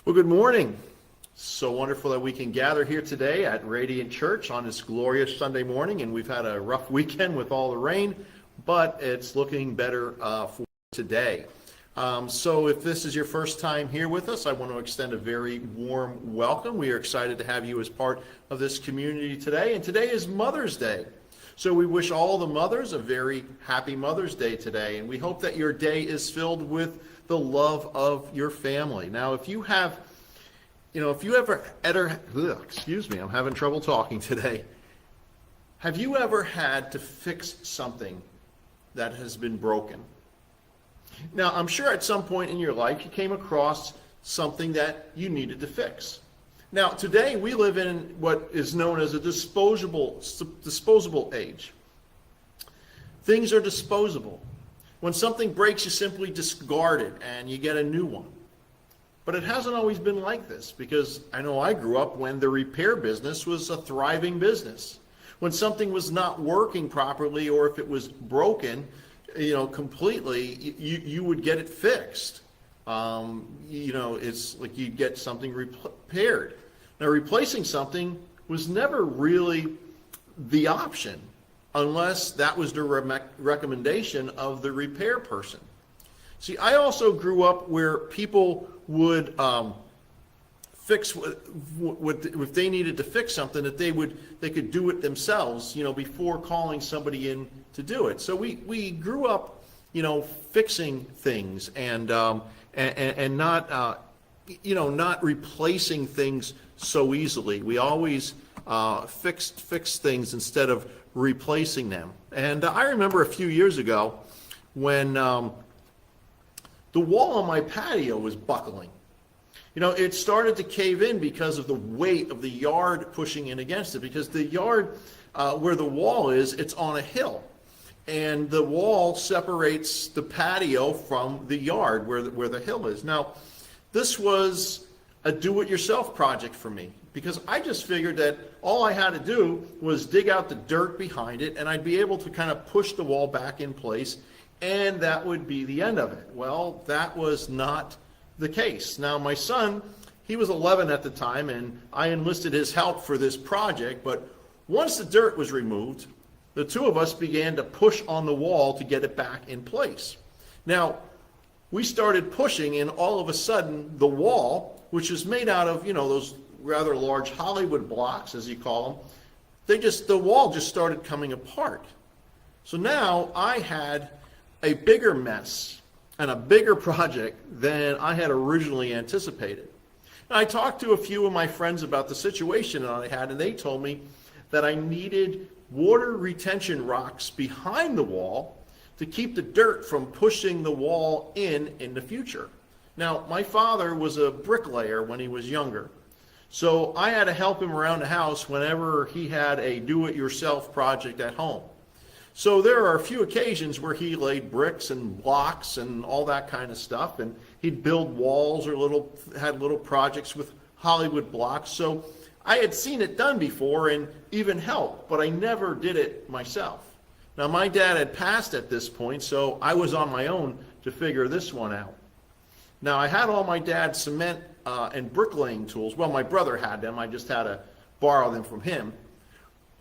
Well, good morning. So wonderful that we can gather here today at Radiant Church on this glorious Sunday morning, and we've had a rough weekend with all the rain, but it's looking better for today. So if this is your first time here with us, I want to extend a very warm welcome. We are excited to have you as part of this community today, and today is Mother's Day. So we wish all the mothers a very happy Mother's Day today, and we hope that your day is filled with the love of your family. Now, if you ever, excuse me, I'm having trouble talking today. Have you ever had to fix something that has been broken? Now, I'm sure at some point in your life you came across something that you needed to fix. Now, today we live in what is known as a disposable age. Things are disposable. When something breaks, you simply discard it and you get a new one. But it hasn't always been like this, because I know I grew up when the repair business was a thriving business. When something was not working properly, or if it was broken, completely, you would get it fixed. It's like you get something repaired. Now, replacing something was never really the option, unless that was the recommendation of the repair person. See, I also grew up where people would fix if they needed to fix something, that they could do it themselves, before calling somebody in to do it. So we grew up, fixing things and not not replacing things so easily. We always fixed things instead of replacing them. And I remember a few years ago when the wall on my patio was buckling. It started to cave in because of the weight of the yard pushing in against it, because the yard where the wall is, it's on a hill. And the wall separates the patio from the yard where the hill is. Now, this was a do-it-yourself project for me, because I just figured that all I had to do was dig out the dirt behind it, and I'd be able to kind of push the wall back in place, and that would be the end of it. Well, that was not the case. Now, my son, he was 11 at the time, and I enlisted his help for this project, but once the dirt was removed, the two of us began to push on the wall to get it back in place. Now, we started pushing, and all of a sudden, the wall, which is made out of, those rather large Hollywood blocks, as you call them, the wall just started coming apart. So now I had a bigger mess and a bigger project than I had originally anticipated. And I talked to a few of my friends about the situation that I had, and they told me that I needed water retention rocks behind the wall to keep the dirt from pushing the wall in the future. Now, my father was a bricklayer when he was younger, so I had to help him around the house whenever he had a do-it-yourself project at home. So there are a few occasions where he laid bricks and blocks and all that kind of stuff, and he'd build walls or had little projects with Hollywood blocks. So I had seen it done before and even helped, but I never did it myself. Now, my dad had passed at this point, so I was on my own to figure this one out. Now, I had all my dad's cement and bricklaying tools. Well, my brother had them. I just had to borrow them from him.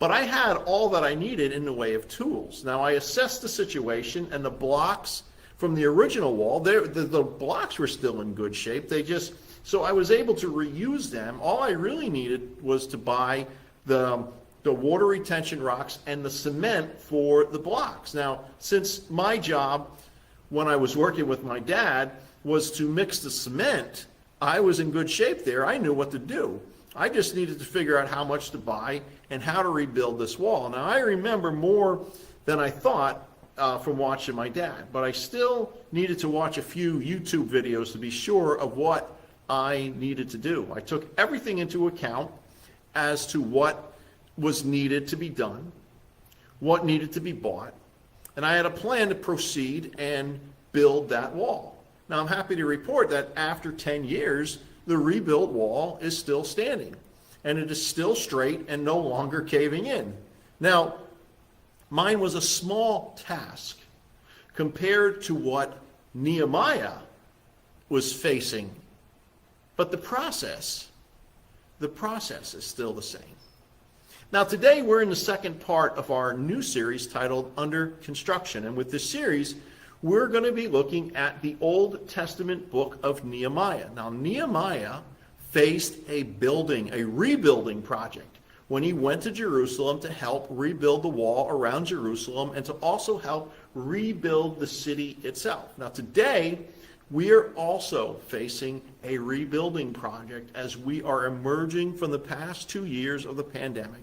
But I had all that I needed in the way of tools. Now, I assessed the situation, and the blocks from the original wall, the blocks were still in good shape. So I was able to reuse them. All I really needed was to buy the water retention rocks and the cement for the blocks. Now, since my job when I was working with my dad was to mix the cement, I was in good shape there. I knew what to do. I just needed to figure out how much to buy and how to rebuild this wall. Now, I remember more than I thought from watching my dad, but I still needed to watch a few YouTube videos to be sure of what I needed to do. I took everything into account as to what was needed to be done, what needed to be bought, and I had a plan to proceed and build that wall. Now, I'm happy to report that after 10 years, the rebuilt wall is still standing, and it is still straight and no longer caving in. Now, mine was a small task compared to what Nehemiah was facing But the process is still the same. Now today we're in the second part of our new series titled Under Construction. And with this series, we're going to be looking at the Old Testament book of Nehemiah. Now Nehemiah faced a rebuilding project when he went to Jerusalem to help rebuild the wall around Jerusalem and to also help rebuild the city itself. Now today, we are also facing a rebuilding project as we are emerging from the past 2 years of the pandemic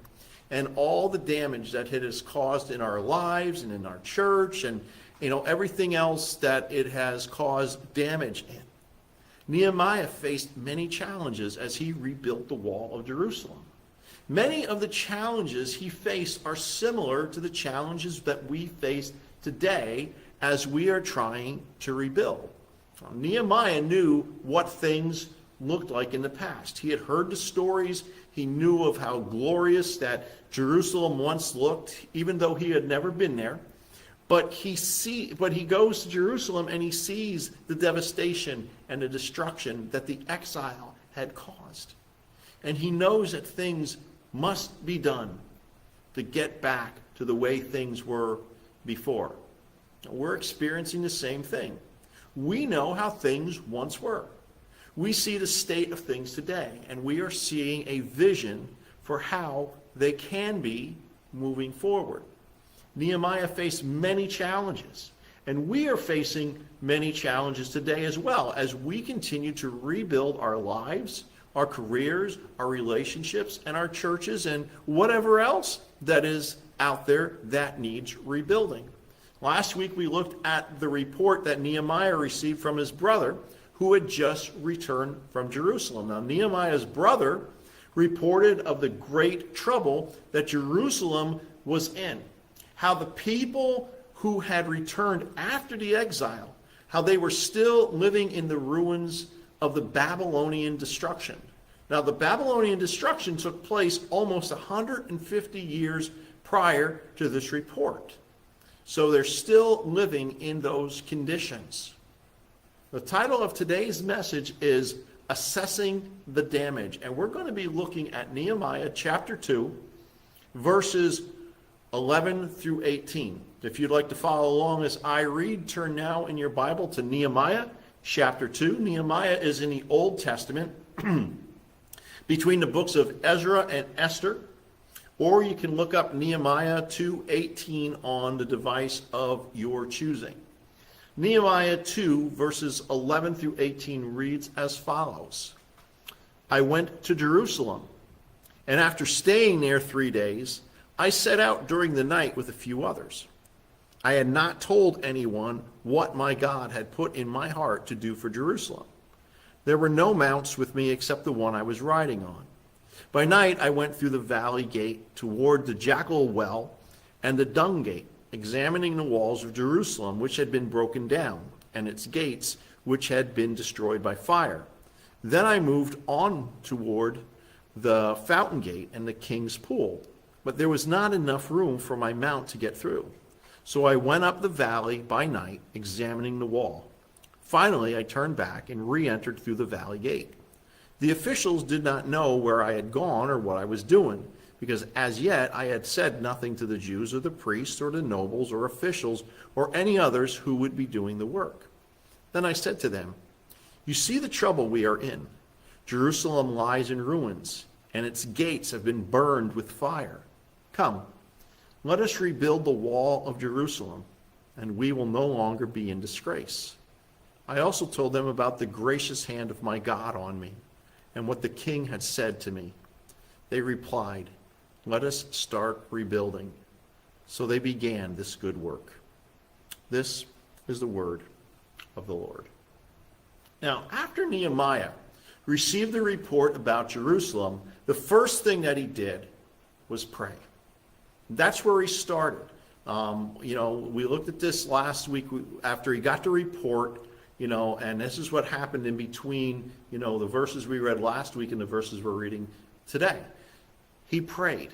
and all the damage that it has caused in our lives and in our church and everything else that it has caused damage in. Nehemiah faced many challenges as he rebuilt the wall of Jerusalem. Many of the challenges he faced are similar to the challenges that we face today as we are trying to rebuild. Nehemiah knew what things looked like in the past. He had heard the stories. He knew of how glorious that Jerusalem once looked, even though he had never been there. But he goes to Jerusalem and he sees the devastation and the destruction that the exile had caused. And he knows that things must be done to get back to the way things were before. We're experiencing the same thing. We know how things once were. We see the state of things today, and we are seeing a vision for how they can be moving forward. Nehemiah faced many challenges, and we are facing many challenges today as well as we continue to rebuild our lives, our careers, our relationships, and our churches, and whatever else that is out there that needs rebuilding. Last week we looked at the report that Nehemiah received from his brother who had just returned from Jerusalem. Now Nehemiah's brother reported of the great trouble that Jerusalem was in, how the people who had returned after the exile, how they were still living in the ruins of the Babylonian destruction. Now the Babylonian destruction took place almost 150 years prior to this report. So they're still living in those conditions. The title of today's message is Assessing the Damage. And we're going to be looking at Nehemiah chapter 2, verses 11 through 18. If you'd like to follow along as I read, turn now in your Bible to Nehemiah chapter 2. Nehemiah is in the Old Testament between the books of Ezra and Esther. Or you can look up Nehemiah 2:18 on the device of your choosing. Nehemiah 2, verses 11 through 18 reads as follows. I went to Jerusalem, and after staying there 3 days, I set out during the night with a few others. I had not told anyone what my God had put in my heart to do for Jerusalem. There were no mounts with me except the one I was riding on. By night I went through the valley gate toward the Jackal Well and the Dung Gate, examining the walls of Jerusalem, which had been broken down, and its gates, which had been destroyed by fire. Then I moved on toward the Fountain Gate and the King's Pool, but there was not enough room for my mount to get through. So I went up the valley by night, examining the wall. Finally, I turned back and re-entered through the valley gate. The officials did not know where I had gone or what I was doing, because as yet I had said nothing to the Jews or the priests or the nobles or officials or any others who would be doing the work. Then I said to them, you see the trouble we are in. Jerusalem lies in ruins, and its gates have been burned with fire. Come, let us rebuild the wall of Jerusalem, and we will no longer be in disgrace. I also told them about the gracious hand of my God on me, and what the king had said to me. They replied, let us start rebuilding. So they began this good work. This is the word of the Lord. Now, after Nehemiah received the report about Jerusalem, the first thing that he did was pray. That's where he started. We looked at this last week after he got the report. And this is what happened in between, the verses we read last week and the verses we're reading today. He prayed.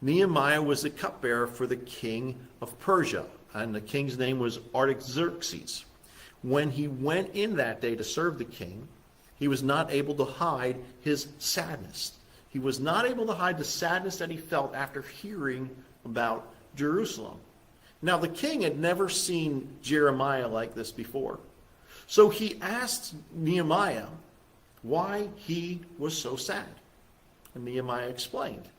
Nehemiah was the cupbearer for the king of Persia, and the king's name was Artaxerxes. When he went in that day to serve the king, He was not able to hide his sadness. He was not able to hide the sadness that he felt after hearing about Jerusalem. Now, the king had never seen Jeremiah like this before. So he asked Nehemiah why he was so sad. And Nehemiah explained.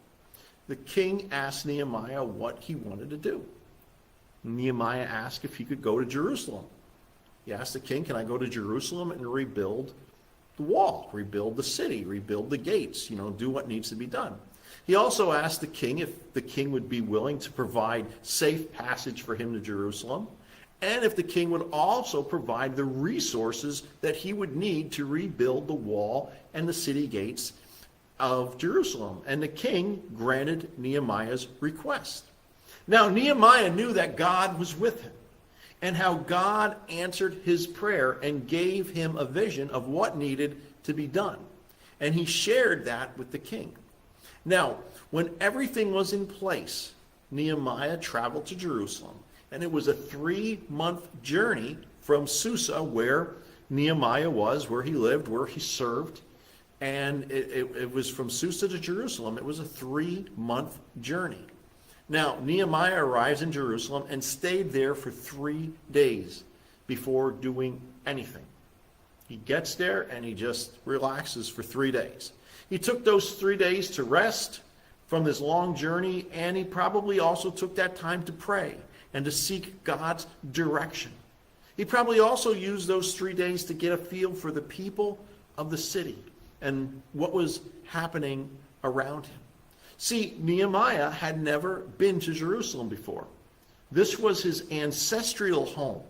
The king asked Nehemiah what he wanted to do. Nehemiah asked if he could go to Jerusalem. He asked the king, can I go to Jerusalem and rebuild the wall, rebuild the city, rebuild the gates, do what needs to be done. He also asked the king if the king would be willing to provide safe passage for him to Jerusalem, and if the king would also provide the resources that he would need to rebuild the wall and the city gates of Jerusalem. And the king granted Nehemiah's request. Now, Nehemiah knew that God was with him, and how God answered his prayer and gave him a vision of what needed to be done. And he shared that with the king. Now, when everything was in place, Nehemiah traveled to Jerusalem. And it was a 3-month journey from Susa, where Nehemiah was, where he lived, where he served. And it was from Susa to Jerusalem. It was a 3-month journey. Now, Nehemiah arrives in Jerusalem and stayed there for 3 days before doing anything. He gets there and he just relaxes for 3 days. He took those 3 days to rest from this long journey, and he probably also took that time to pray and to seek God's direction. He probably also used those 3 days to get a feel for the people of the city and what was happening around him. See, Nehemiah had never been to Jerusalem before. This was his ancestral home.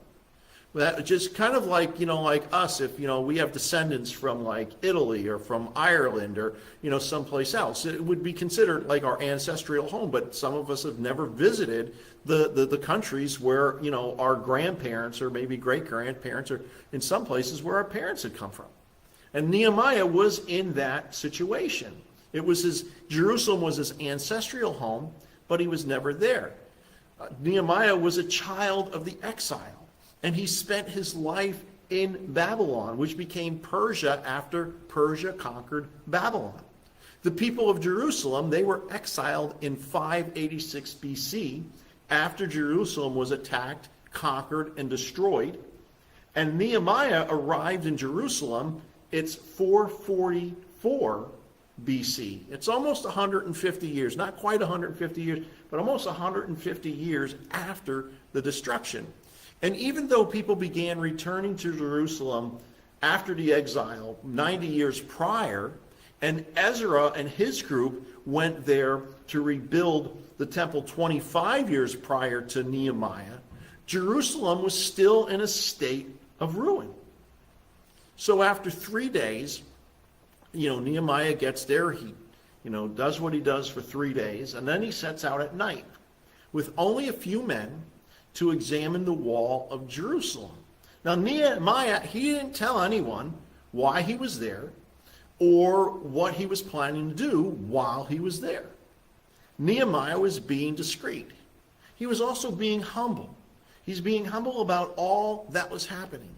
That just kind of like, like us, if, we have descendants from like Italy or from Ireland or, someplace else. It would be considered like our ancestral home, but some of us have never visited the countries where, our grandparents or maybe great-grandparents, or in some places where our parents had come from. And Nehemiah was in that situation. Jerusalem was his ancestral home, but he was never there. Nehemiah was a child of the exile, and he spent his life in Babylon, which became Persia after Persia conquered Babylon. The people of Jerusalem, they were exiled in 586 BC after Jerusalem was attacked, conquered, and destroyed. And Nehemiah arrived in Jerusalem, it's 444 BC. It's almost 150 years, not quite 150 years, but almost 150 years after the destruction. And even though people began returning to Jerusalem after the exile 90 years prior, and Ezra and his group went there to rebuild the temple 25 years prior to Nehemiah, Jerusalem was still in a state of ruin. So after 3 days, Nehemiah gets there, he, does what he does for 3 days, and then he sets out at night with only a few men to examine the wall of Jerusalem. Now, Nehemiah, he didn't tell anyone why he was there or what he was planning to do while he was there. Nehemiah was being discreet. He was also being humble. He's being humble about all that was happening.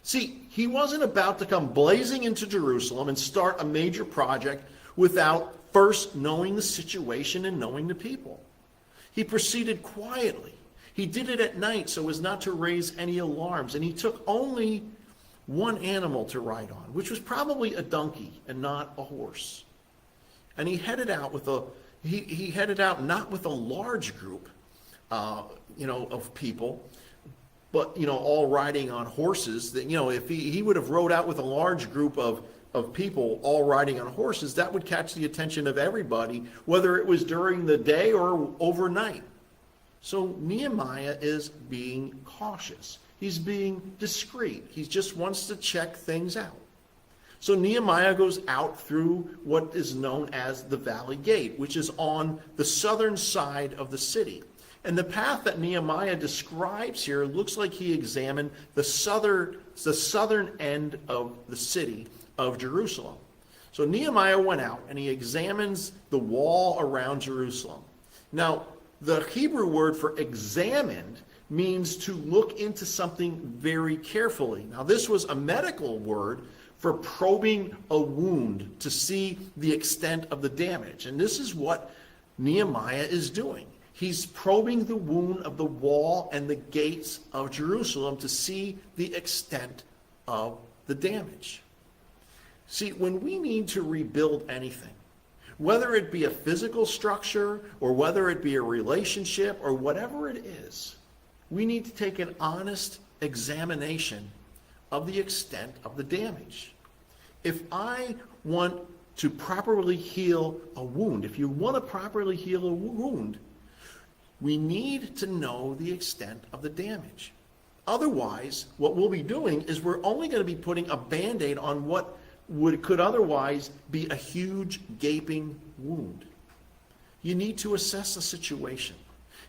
See, he wasn't about to come blazing into Jerusalem and start a major project without first knowing the situation and knowing the people. He proceeded quietly. He did it at night so as not to raise any alarms, and he took only one animal to ride on, which was probably a donkey and not a horse. And he headed out he headed out not with a large group, of people, but, all riding on horses. That, if he would have rode out with a large group of people all riding on horses, that would catch the attention of everybody, whether it was during the day or overnight. So Nehemiah is being cautious. He's being discreet. He just wants to check things out. So Nehemiah goes out through what is known as the Valley Gate, which is on the southern side of the city. And the path that Nehemiah describes here looks like he examined the southern end of the city of Jerusalem. So Nehemiah went out and he examines the wall around Jerusalem. Now, the Hebrew word for examined means to look into something very carefully. Now, this was a medical word for probing a wound to see the extent of the damage. And this is what Nehemiah is doing. He's probing the wound of the wall and the gates of Jerusalem to see the extent of the damage. See, when we need to rebuild anything, whether it be a physical structure or whether it be a relationship or whatever it is, we need to take an honest examination of the extent of the damage. If I want to properly heal a wound, if you want to properly heal a wound, we need to know the extent of the damage. Otherwise, what we'll be doing is we're only going to be putting a Band-Aid on what could otherwise be a huge gaping wound. You need to assess the situation.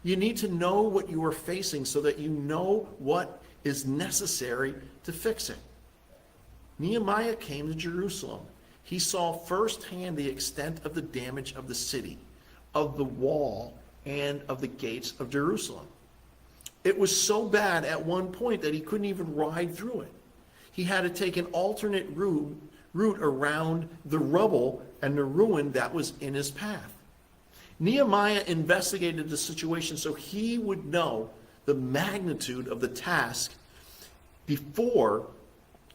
You need to know what you are facing so that you know what is necessary to fix it. Nehemiah came to Jerusalem. He saw firsthand the extent of the damage of the city, of the wall, and of the gates of Jerusalem. It was so bad at one point that he couldn't even ride through it. He had to take an alternate route around the rubble and the ruin that was in his path. Nehemiah investigated the situation so he would know the magnitude of the task before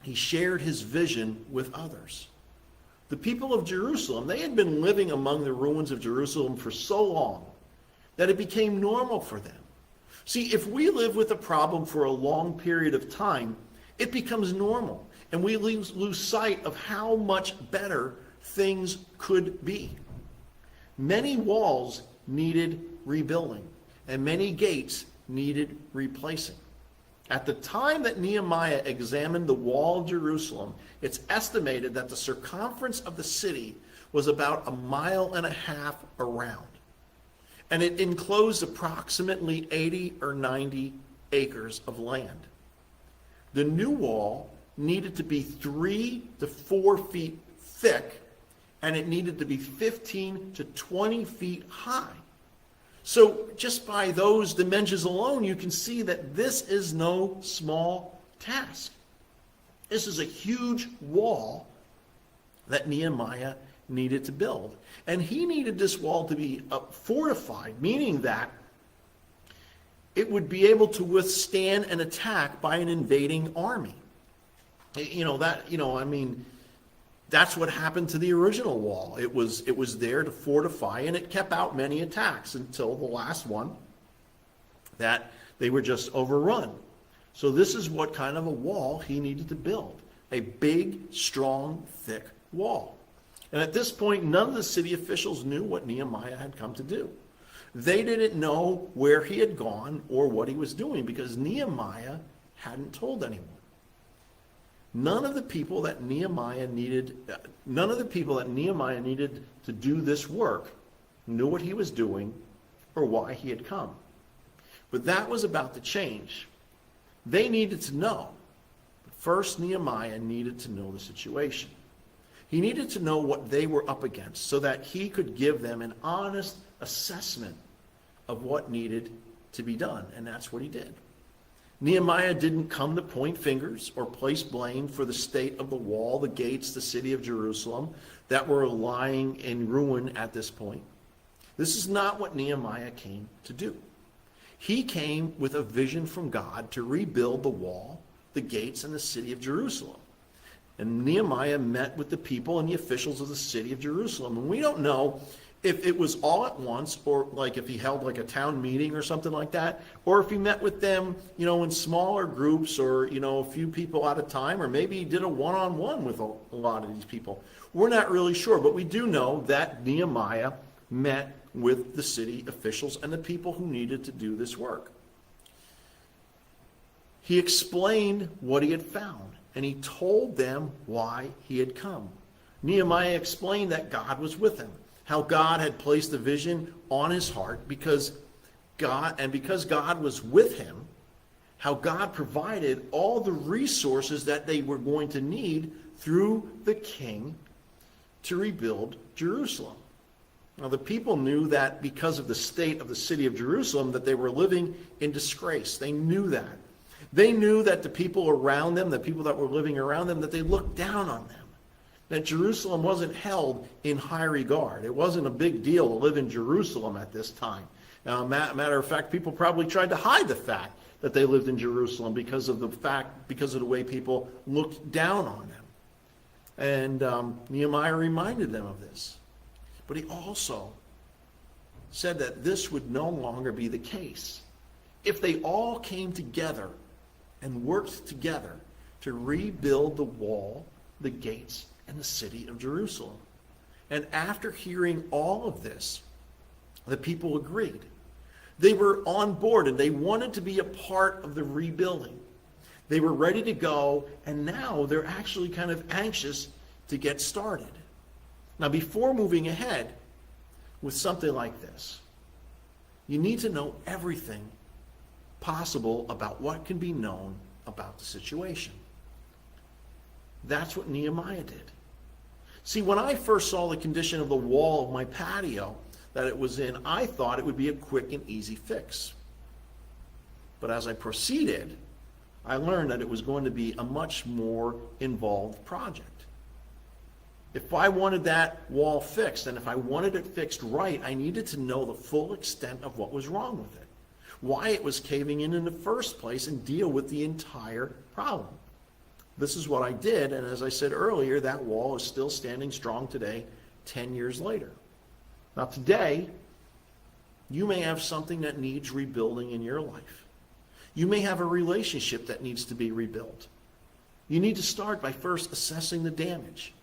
he shared his vision with others. The people of Jerusalem, they had been living among the ruins of Jerusalem for so long that it became normal for them. See, if we live with a problem for a long period of time, it becomes normal, and we lose sight of how much better things could be. Many walls needed rebuilding, and many gates needed replacing. At the time that Nehemiah examined the wall of Jerusalem, it's estimated that the circumference of the city was about 1.5 miles around. And it enclosed approximately 80 or 90 acres of land. The new wall needed to be 3 to 4 feet thick, and it needed to be 15 to 20 feet high. So just by those dimensions alone, you can see that this is no small task. This is a huge wall that Nehemiah needed to build. And he needed this wall to be fortified, meaning that it would be able to withstand an attack by an invading army. That's what happened to the original wall. It was there to fortify, and it kept out many attacks until the last one that they were just overrun. So this is what kind of a wall he needed to build. A big, strong, thick wall. And at this point, none of the city officials knew what Nehemiah had come to do. They didn't know where he had gone or what he was doing because Nehemiah hadn't told anyone. None of the people that Nehemiah needed to do this work knew what he was doing or why he had come. But that was about to change. They needed to know. But first, Nehemiah needed to know the situation. He needed to know what they were up against so that he could give them an honest assessment of what needed to be done. And that's what he did. Nehemiah didn't come to point fingers or place blame for the state of the wall, the gates, the city of Jerusalem that were lying in ruin at this point. This is not what Nehemiah came to do. He came with a vision from God to rebuild the wall, the gates, and the city of Jerusalem. And Nehemiah met with the people and the officials of the city of Jerusalem. And we don't know if it was all at once, or like if he held like a town meeting or something like that, or if he met with them, in smaller groups or, a few people at a time, or maybe he did a one-on-one with a lot of these people. We're not really sure, but we do know that Nehemiah met with the city officials and the people who needed to do this work. He explained what he had found, and he told them why he had come. Nehemiah explained that God was with him, how God had placed the vision on his heart because God was with him, how God provided all the resources that they were going to need through the king to rebuild Jerusalem. Now, the people knew that because of the state of the city of Jerusalem, that they were living in disgrace. They knew that. They knew that the people around them, the people that were living around them, that they looked down on them. That Jerusalem wasn't held in high regard. It wasn't a big deal to live in Jerusalem at this time. Now, matter of fact, people probably tried to hide the fact that they lived in Jerusalem because of the way people looked down on them. And Nehemiah reminded them of this. But he also said that this would no longer be the case. If they all came together and worked together to rebuild the wall, the gates, and the city of Jerusalem. And after hearing all of this, the people agreed. They were on board and they wanted to be a part of the rebuilding. They were ready to go, and now they're actually kind of anxious to get started. Now, before moving ahead with something like this, you need to know everything possible about what can be known about the situation. That's what Nehemiah did. See, when I first saw the condition of the wall of my patio that it was in, I thought it would be a quick and easy fix. But as I proceeded, I learned that it was going to be a much more involved project. If I wanted that wall fixed, and if I wanted it fixed right, I needed to know the full extent of what was wrong with it, why it was caving in the first place, and deal with the entire problem. This is what I did, and as I said earlier, that wall is still standing strong today, 10 years later. Now today, you may have something that needs rebuilding in your life. You may have a relationship that needs to be rebuilt. You need to start by first assessing the damage,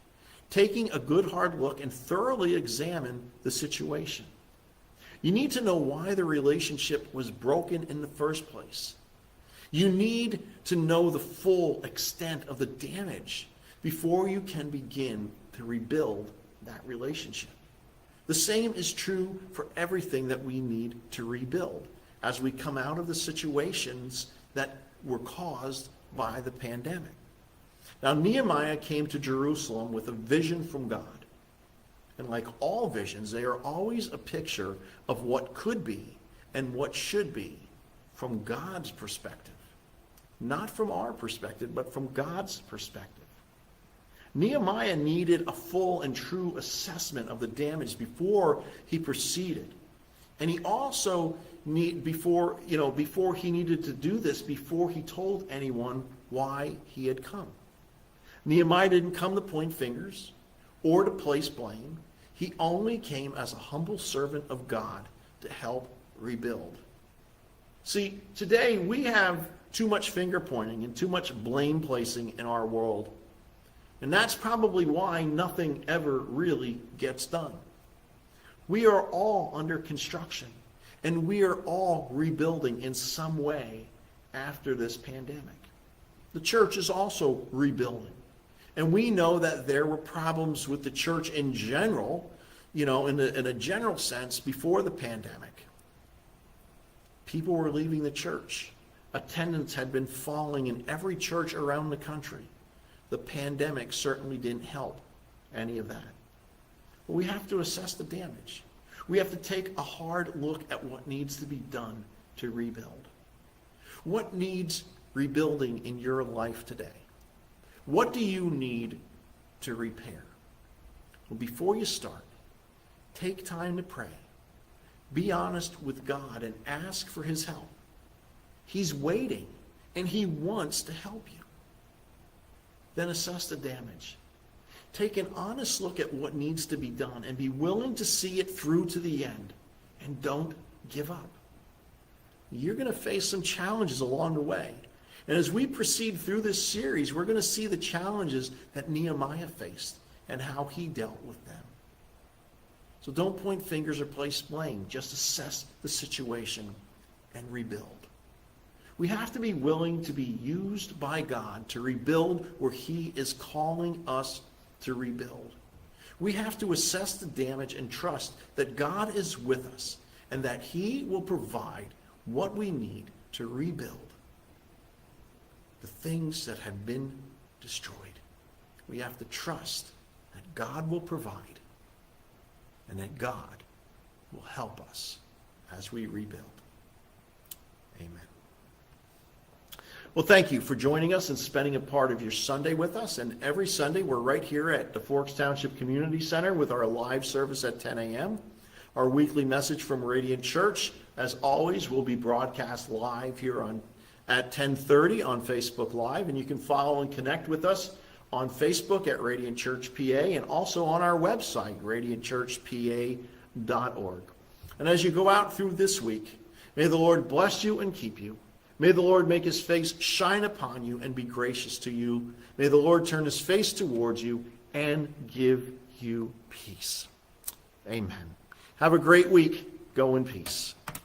taking a good hard look and thoroughly examine the situation. You need to know why the relationship was broken in the first place. You need to know the full extent of the damage before you can begin to rebuild that relationship. The same is true for everything that we need to rebuild as we come out of the situations that were caused by the pandemic. Now, Nehemiah came to Jerusalem with a vision from God. And like all visions, they are always a picture of what could be and what should be from God's perspective. Not from our perspective, but from God's perspective. Nehemiah needed a full and true assessment of the damage before he proceeded. And he also before he needed to do this, before he told anyone why he had come. Nehemiah didn't come to point fingers or to place blame. He only came as a humble servant of God to help rebuild. See, today we have too much finger pointing and too much blame placing in our world. And that's probably why nothing ever really gets done. We are all under construction, and we are all rebuilding in some way after this pandemic. The church is also rebuilding. And we know that there were problems with the church in general, in a general sense before the pandemic. People were leaving the church. Attendance had been falling in every church around the country. The pandemic certainly didn't help any of that. But we have to assess the damage. We have to take a hard look at what needs to be done to rebuild. What needs rebuilding in your life today? What do you need to repair? Well, before you start, take time to pray. Be honest with God and ask for his help. He's waiting, and he wants to help you. Then assess the damage. Take an honest look at what needs to be done and be willing to see it through to the end. And don't give up. You're going to face some challenges along the way. And as we proceed through this series, we're going to see the challenges that Nehemiah faced and how he dealt with them. So don't point fingers or place blame. Just assess the situation and rebuild. We have to be willing to be used by God to rebuild where he is calling us to rebuild. We have to assess the damage and trust that God is with us and that he will provide what we need to rebuild the things that have been destroyed. We have to trust that God will provide and that God will help us as we rebuild. Amen. Well, thank you for joining us and spending a part of your Sunday with us. And every Sunday, we're right here at the Forks Township Community Center with our live service at 10 a.m. Our weekly message from Radiant Church, as always, will be broadcast live here at 10:30 on Facebook Live. And you can follow and connect with us on Facebook at Radiant Church PA and also on our website, radiantchurchpa.org. And as you go out through this week, may the Lord bless you and keep you. May the Lord make his face shine upon you and be gracious to you. May the Lord turn his face towards you and give you peace. Amen. Have a great week. Go in peace.